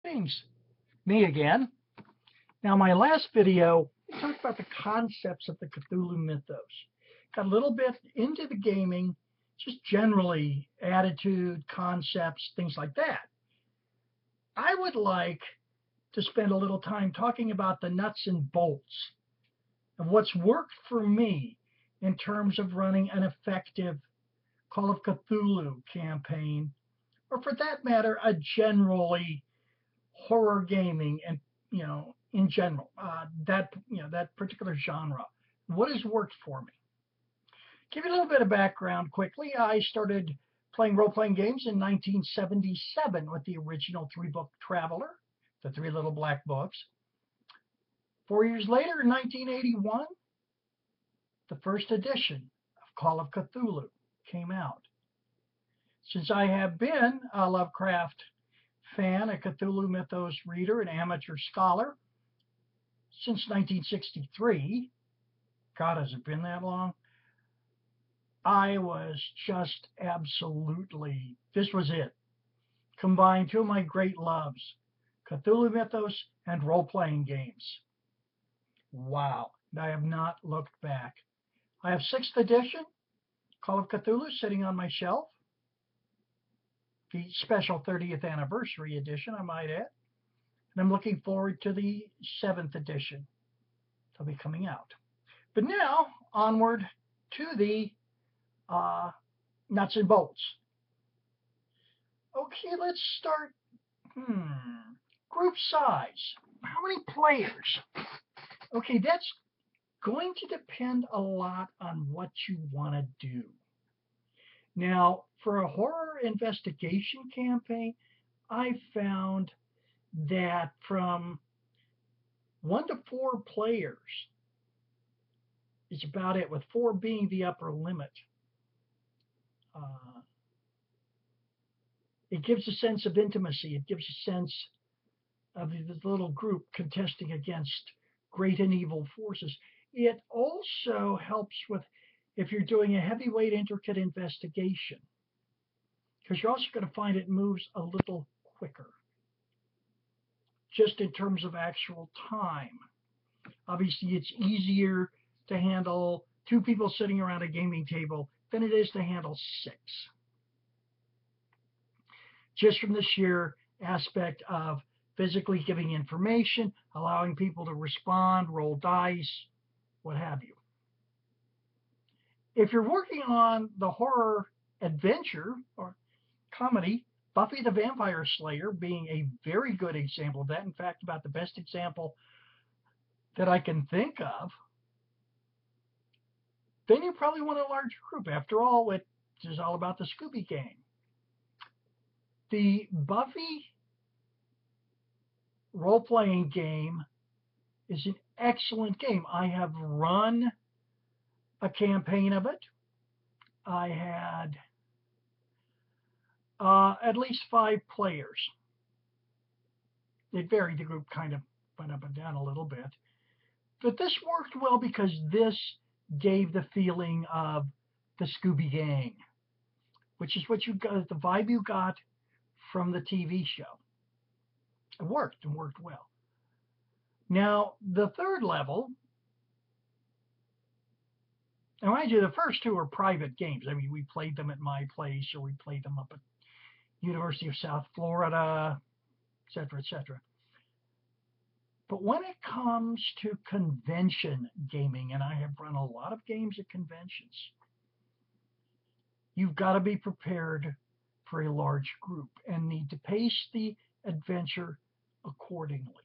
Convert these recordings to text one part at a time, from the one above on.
Greetings, me again. Now, my last video, I talked about the concepts of the Cthulhu mythos. Got a little bit into the gaming, just generally attitude, concepts, things like that. I would like to spend a little time talking about the nuts and bolts of what's worked for me in terms of running an effective Call of Cthulhu campaign, or for that matter, a generally horror gaming and in general, that particular genre. What has worked for me? Give you a little bit of background quickly. I started playing role-playing games in 1977 with the original 3-book Traveler, the 3 little black books. 4 years later, in 1981, the first edition of Call of Cthulhu came out. Since I have been a Lovecraft fan, a Cthulhu mythos reader, an amateur scholar, since 1963, God, has it been that long? I was just absolutely, this was it. Combined 2 of my great loves, Cthulhu mythos and role-playing games. Wow, I have not looked back. I have 6th edition, Call of Cthulhu, sitting on my shelf. The special 30th anniversary edition, I might add. And I'm looking forward to the 7th edition. They'll be coming out. But now, onward to the nuts and bolts. Okay, let's start. Group size. How many players? Okay, that's going to depend a lot on what you want to do. Now, for a horror investigation campaign, I found that from 1 to 4 players is about it, with 4 being the upper limit. It gives a sense of intimacy. It gives a sense of the little group contesting against great and evil forces. It also helps with if you're doing a heavyweight, intricate investigation, because you're also going to find it moves a little quicker, just in terms of actual time. Obviously, it's easier to handle 2 people sitting around a gaming table than it is to handle 6. Just from the sheer aspect of physically giving information, allowing people to respond, roll dice, what have you. If you're working on the horror adventure or comedy, Buffy the Vampire Slayer being a very good example of that. In fact, about the best example that I can think of. Then you probably want a larger group. After all, it is all about the Scooby Gang. The Buffy role-playing game is an excellent game. I have run a campaign of it. I had at least 5 players. It varied. The group kind of went up and down a little bit. But this worked well because this gave the feeling of the Scooby Gang, which is what you got, the vibe you got from the TV show. It worked and worked well. Now, the 3rd level, and mind you, the first 2 are private games. I mean, we played them at my place, or we played them up at University of South Florida, etc., etc. But when it comes to convention gaming, and I have run a lot of games at conventions, you've got to be prepared for a large group and need to pace the adventure accordingly.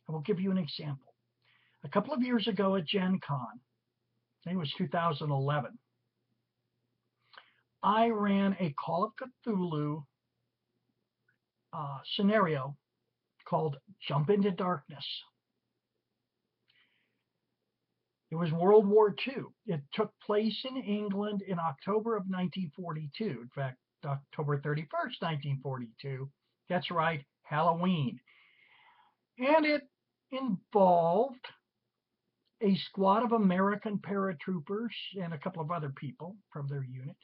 I will give you an example. A couple of years ago at Gen Con, I think it was 2011, I ran a Call of Cthulhu scenario called Jump into Darkness. It was World War II. It took place in England in October of 1942. In fact, October 31st, 1942. That's right, Halloween. And it involved a squad of American paratroopers and a couple of other people from their unit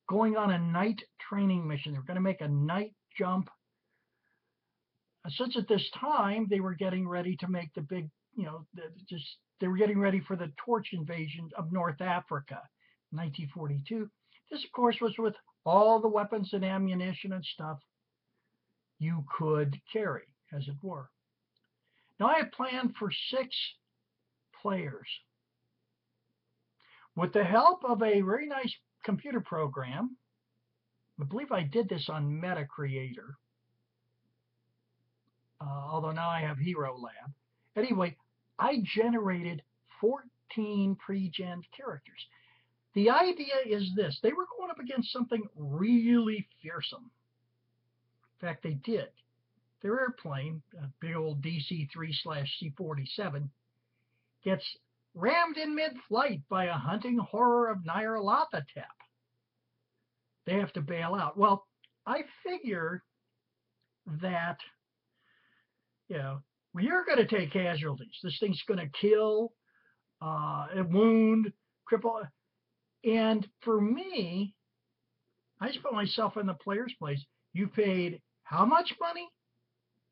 going on a night training mission. They were going to make a night jump since at this time they were getting ready to make the big, they were getting ready for the Torch invasion of North Africa, 1942. This, of course, was with all the weapons and ammunition and stuff you could carry, as it were. Now, I had planned for 6 players. With the help of a very nice computer program, I believe I did this on MetaCreator, although now I have Hero Lab. Anyway, I generated 14 pre-gen characters. The idea is this. They were going up against something really fearsome. In fact, they did. Their airplane, a big old DC-3/C-47, gets rammed in mid-flight by a hunting horror of Nyarlathotep. They have to bail out. Well, I figure that, you're going to take casualties. This thing's going to kill, wound, cripple. And for me, I just put myself in the player's place. You paid how much money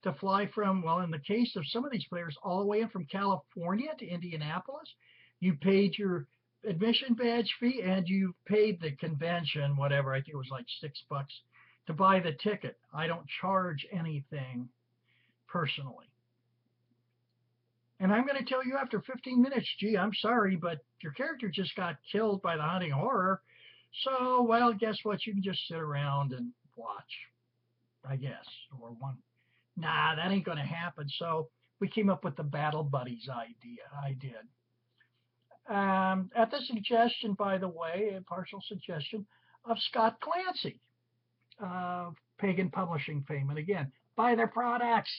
to fly from, well, in the case of some of these players, all the way in from California to Indianapolis? You paid your admission badge fee, and you paid the convention, whatever, I think it was like $6 to buy the ticket. I don't charge anything personally. And I'm going to tell you after 15 minutes, gee, I'm sorry, but your character just got killed by the hunting horror. So, well, guess what? You can just sit around and watch, I guess. Or one. Nah, that ain't going to happen. So we came up with the Battle Buddies idea. I did. At the suggestion, by the way, a partial suggestion of Scott Clancy of Pagan Publishing fame. And again, buy their products.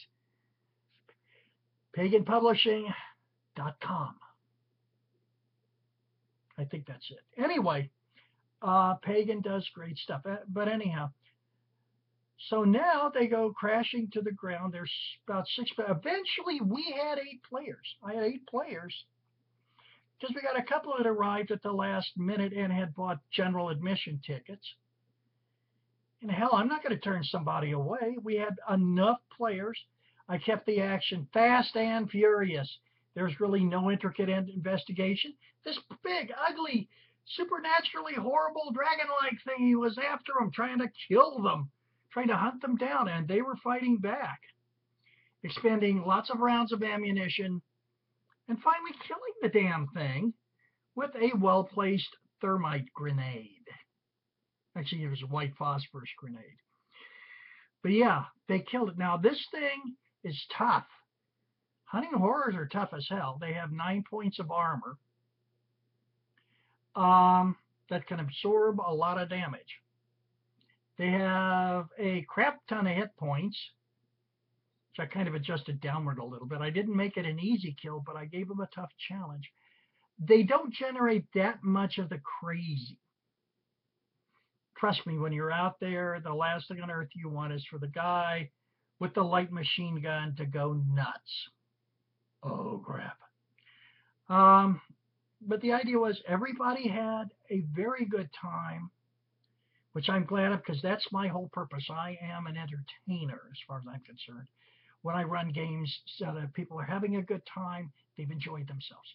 paganpublishing.com. I think that's it. Anyway, Pagan does great stuff. But anyhow, so now they go crashing to the ground. There's about 6. Eventually, we had 8 players. I had 8 players because we got a couple that arrived at the last minute and had bought general admission tickets. And hell, I'm not going to turn somebody away. We had enough players. I kept the action fast and furious. There's really no intricate investigation. This big, ugly, supernaturally horrible dragon-like thing, he was after them, trying to kill them, trying to hunt them down, and they were fighting back, expending lots of rounds of ammunition, and finally killing the damn thing with a well-placed thermite grenade. Actually, it was a white phosphorus grenade. But yeah, they killed it. Now, this thing is tough. Hunting horrors are tough as hell. They have 9 points of armor that can absorb a lot of damage. They have a crap ton of hit points, which I kind of adjusted downward a little bit. I didn't make it an easy kill, but I gave them a tough challenge. They don't generate that much of the crazy. Trust me, when you're out there, the last thing on earth you want is for the guy with the light machine gun to go nuts. Oh, crap. But the idea was everybody had a very good time, which I'm glad of because that's my whole purpose. I am an entertainer as far as I'm concerned. When I run games so that people are having a good time, they've enjoyed themselves.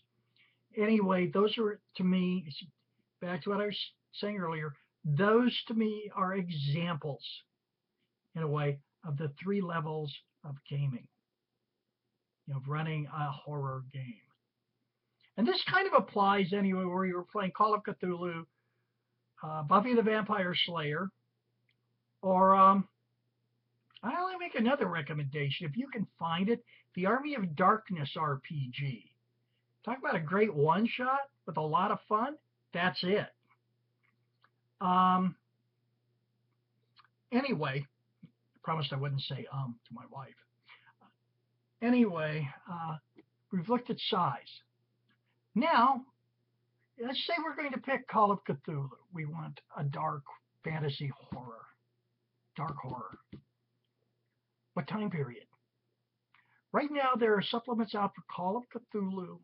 Anyway, those are, to me, back to what I was saying earlier, those to me are examples, in a way, of the 3 levels of gaming, of running a horror game. And this kind of applies anyway where you're playing Call of Cthulhu, Buffy the Vampire Slayer, or I'll make another recommendation. If you can find it, the Army of Darkness RPG. Talk about a great one-shot with a lot of fun. That's it. Anyway, I promised I wouldn't say to my wife. Anyway, we've looked at size. Now, let's say we're going to pick Call of Cthulhu. We want a dark fantasy horror. Dark horror. What time period? Right now, there are supplements out for Call of Cthulhu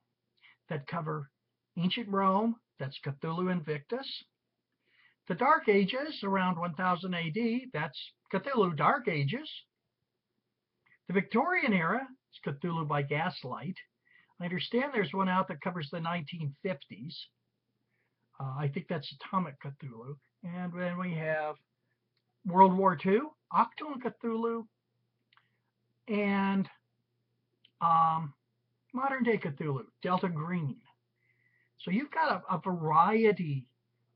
that cover ancient Rome, that's Cthulhu Invictus. The Dark Ages, around 1000 AD, that's Cthulhu Dark Ages. The Victorian era is Cthulhu by Gaslight. I understand there's one out that covers the 1950s. I think that's Atomic Cthulhu. And then we have World War II, Octon Cthulhu, and modern day Cthulhu, Delta Green. So you've got a variety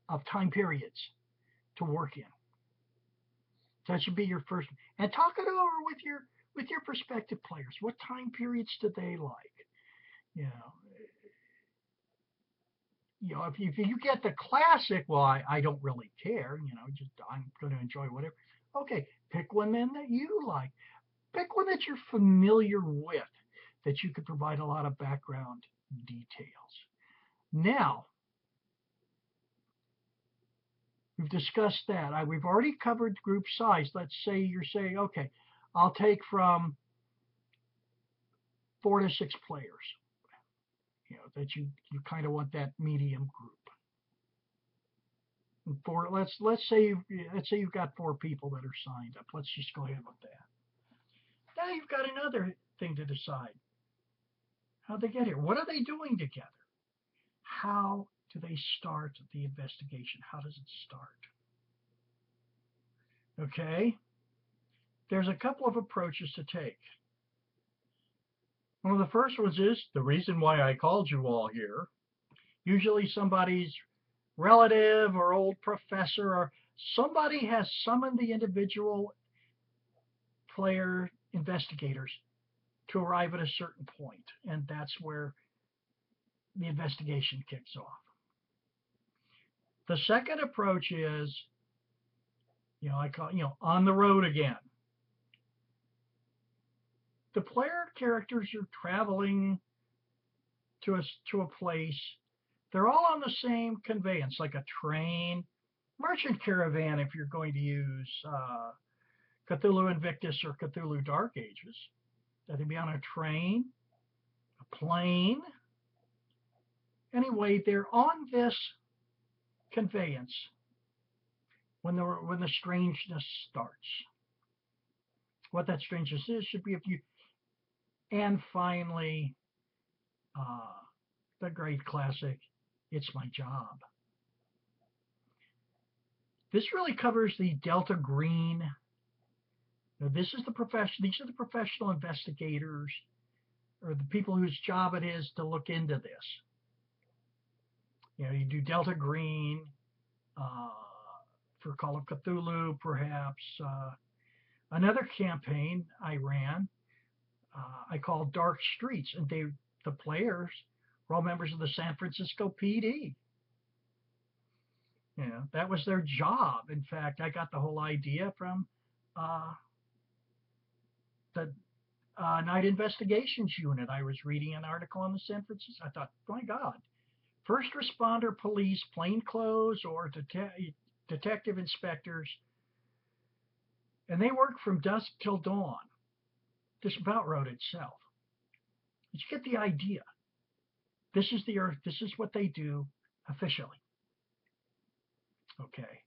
of time periods to work in. That should be your first. And talk it over with your prospective players. What time periods do they like? You know, if you get the classic, well, I don't really care. Just I'm going to enjoy whatever. Okay, pick one then that you like. Pick one that you're familiar with, that you could provide a lot of background details. Now, we've discussed that. We've already covered group size. Let's say you're saying, okay, I'll take from 4 to 6 players. That you kind of want that medium group. For let's say you've got 4 people that are signed up. Let's just go ahead with that. Now you've got another thing to decide. How'd they get here? What are they doing together? How do they start the investigation? How does it start? Okay. There's a couple of approaches to take. One of the first ones is the reason why I called you all here. Usually somebody's relative or old professor or somebody has summoned the individual player investigators to arrive at a certain point, and that's where the investigation kicks off. The second approach is, I call on the road again. The player characters are traveling to a place. They're all on the same conveyance, like a train, merchant caravan if you're going to use Cthulhu Invictus or Cthulhu Dark Ages. That'd be on a train, a plane. Anyway, they're on this conveyance when the strangeness starts. What that strangeness is should be and finally, the great classic, it's my job. This really covers the Delta Green. Now, these are the professional investigators, or the people whose job it is to look into this. You do Delta Green for Call of Cthulhu, perhaps. Another campaign I ran, I called Dark Streets, and the players were all members of the San Francisco PD. That was their job. In fact, I got the whole idea from the Night Investigations Unit. I was reading an article on the San Francisco. I thought, my God, first responder, police, plainclothes, or detective inspectors, and they work from dusk till dawn. This about wrote itself. But you get the idea. This is the Earth. This is what they do officially. Okay.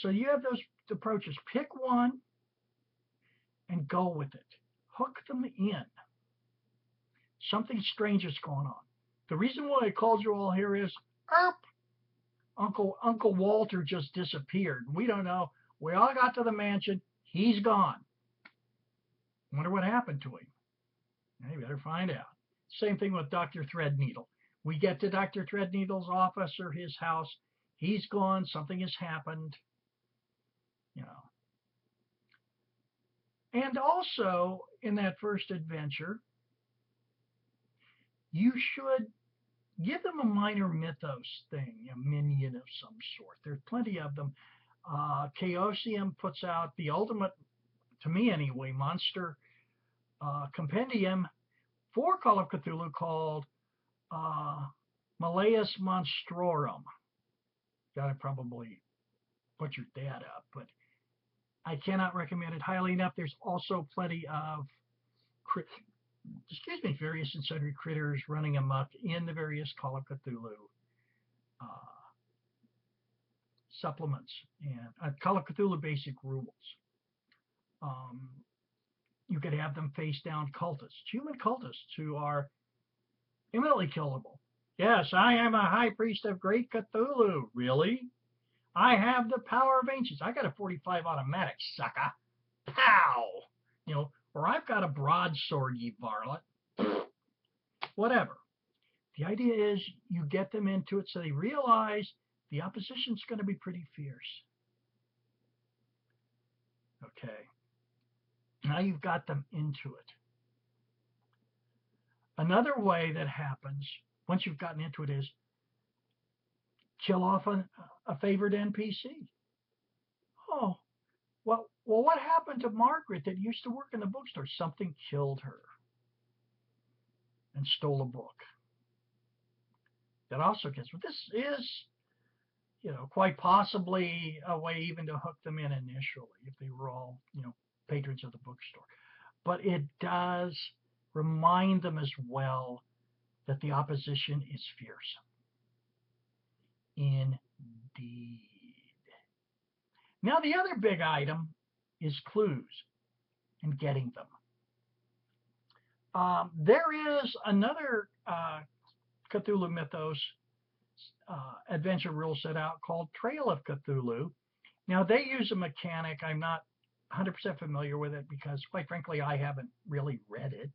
So you have those approaches. Pick one and go with it. Hook them in. Something strange is going on. The reason why I called you all here is, Uncle Walter just disappeared. We don't know. We all got to the mansion. He's gone. Wonder what happened to him. You better find out. Same thing with Dr. Threadneedle. We get to Dr. Threadneedle's office or his house. He's gone. Something has happened. And also, in that first adventure, you should give them a minor mythos thing, a minion of some sort. There's plenty of them. Chaosium puts out the ultimate, to me anyway, monster compendium for Call of Cthulhu called Malleus Monstrorum. Gotta probably butchered that up, but I cannot recommend it highly enough. There's also plenty of various and sundry critters running amok in the various Call of Cthulhu supplements and Call of Cthulhu basic rules. You could have them face down cultists, human cultists who are imminently killable. Yes, I am a high priest of great Cthulhu. Really? I have the power of ancients. I got a 45 automatic, sucker. Pow! Or I've got a broadsword, ye varlet. Whatever. The idea is you get them into it so they realize the opposition's going to be pretty fierce. Okay. Now you've got them into it. Another way that happens, once you've gotten into it, is kill off a favored NPC. Oh, well, what happened to Margaret that used to work in the bookstore? Something killed her and stole a book. That also gets, this is, quite possibly a way even to hook them in initially if they were all, patrons of the bookstore. But it does remind them as well that the opposition is fierce. Indeed. Now the other big item is clues and getting them. There is another Cthulhu Mythos adventure rule set out called Trail of Cthulhu. Now they use a mechanic. I'm not 100% familiar with it because, quite frankly, I haven't really read it,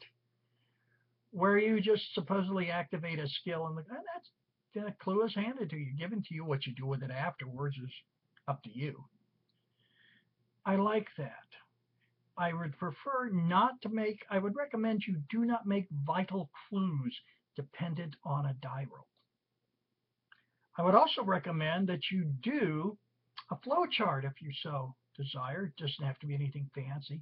where you just supposedly activate a skill and a clue is handed to you, given to you. What you do with it afterwards is up to you. I like that. I would prefer not to make, I would recommend you do not make vital clues dependent on a die roll. I would also recommend that you do a flow chart if you so desire. It doesn't have to be anything fancy,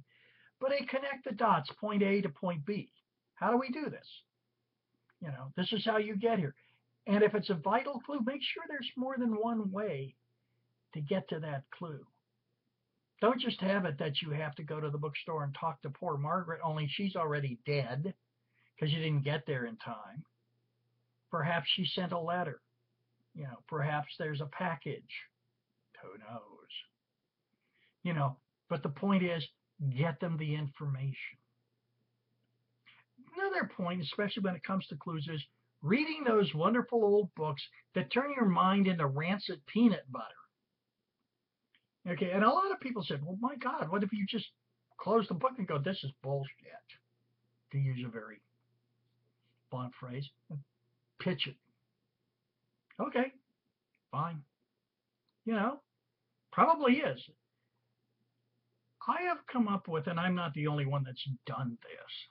but a connect the dots, point A to point B. How do we do this? This is how you get here. And if it's a vital clue, make sure there's more than one way to get to that clue. Don't just have it that you have to go to the bookstore and talk to poor Margaret, only she's already dead because you didn't get there in time. Perhaps she sent a letter. Perhaps there's a package. Who knows? But the point is, get them the information. Another point, especially when it comes to clues, is reading those wonderful old books that turn your mind into rancid peanut butter. Okay, and a lot of people said, well, my God, what if you just close the book and go, this is bullshit, to use a very blunt phrase, and pitch it. Okay, fine. Probably is. I have come up with, and I'm not the only one that's done this.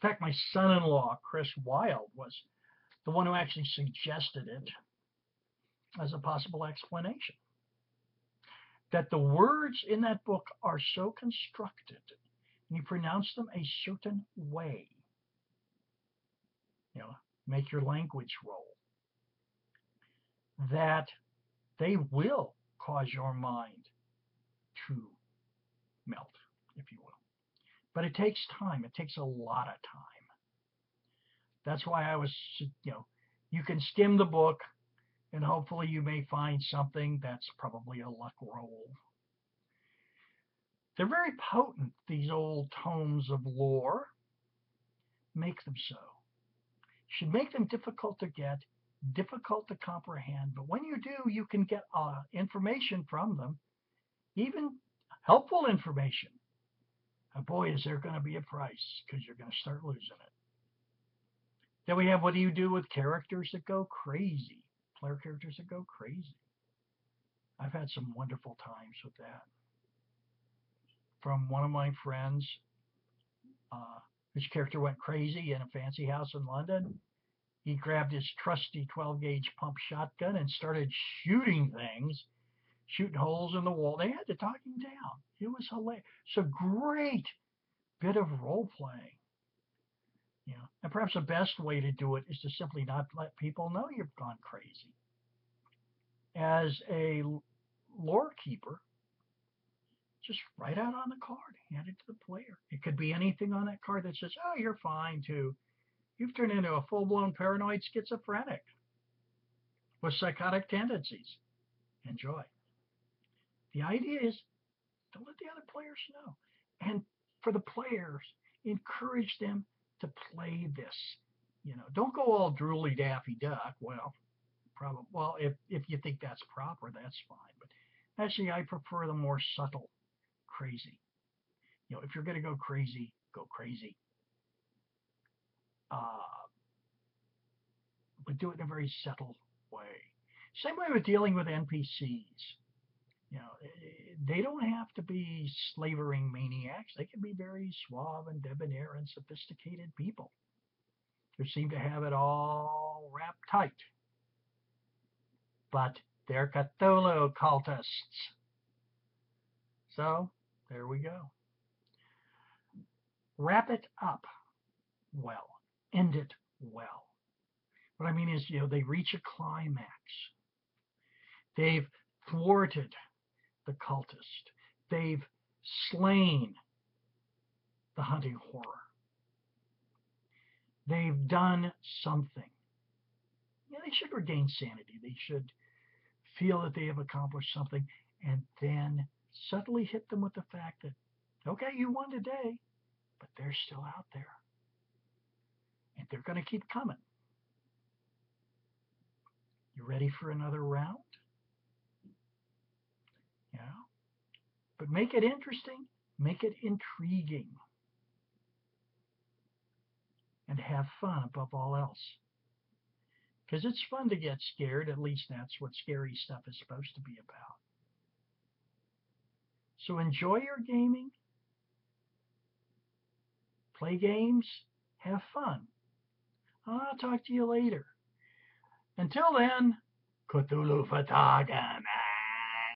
In fact, my son-in-law, Chris Wilde, was the one who actually suggested it as a possible explanation. That the words in that book are so constructed, and you pronounce them a certain way. Make your language roll. That they will cause your mind to melt, if you will. But it takes time. It takes a lot of time. That's why I was, you can skim the book, and hopefully you may find something that's probably a luck roll. They're very potent, these old tomes of lore. Make them so. Should make them difficult to get, difficult to comprehend. But when you do, you can get information from them, even helpful information. And boy, is there going to be a price, because you're going to start losing it. Then we have, what do you do with characters that go crazy? Player characters that go crazy. I've had some wonderful times with that. From one of my friends, his character went crazy in a fancy house in London. He grabbed his trusty 12-gauge pump shotgun and started shooting things, shooting holes in the wall. They had to talk him down. It was hilarious. It's a great bit of role-playing. And perhaps the best way to do it is to simply not let people know you've gone crazy. As a lore keeper, just write out on the card, hand it to the player. It could be anything on that card that says, oh, you're fine too. You've turned into a full-blown paranoid schizophrenic with psychotic tendencies. Enjoy. The idea is to let the other players know. And for the players, encourage them to play this. Don't go all drooly Daffy Duck. Well, probably. Well, if you think that's proper, that's fine. But actually, I prefer the more subtle crazy. If you're going to go crazy, go crazy. But do it in a very subtle way. Same way with dealing with NPCs. They don't have to be slavering maniacs. They can be very suave and debonair and sophisticated people who seem to have it all wrapped tight. But they're Cthulhu cultists. So, there we go. Wrap it up well. End it well. What I mean is, they reach a climax. They've thwarted the cultist. They've slain the hunting horror. They've done something. They should regain sanity. They should feel that they have accomplished something, and then subtly hit them with the fact that, okay, you won today, but they're still out there. And they're going to keep coming. You ready for another round? But make it interesting, make it intriguing, and have fun above all else. Because it's fun to get scared. At least that's what scary stuff is supposed to be about. So enjoy your gaming. Play games. Have fun. I'll talk to you later. Until then, Cthulhu Fatagan.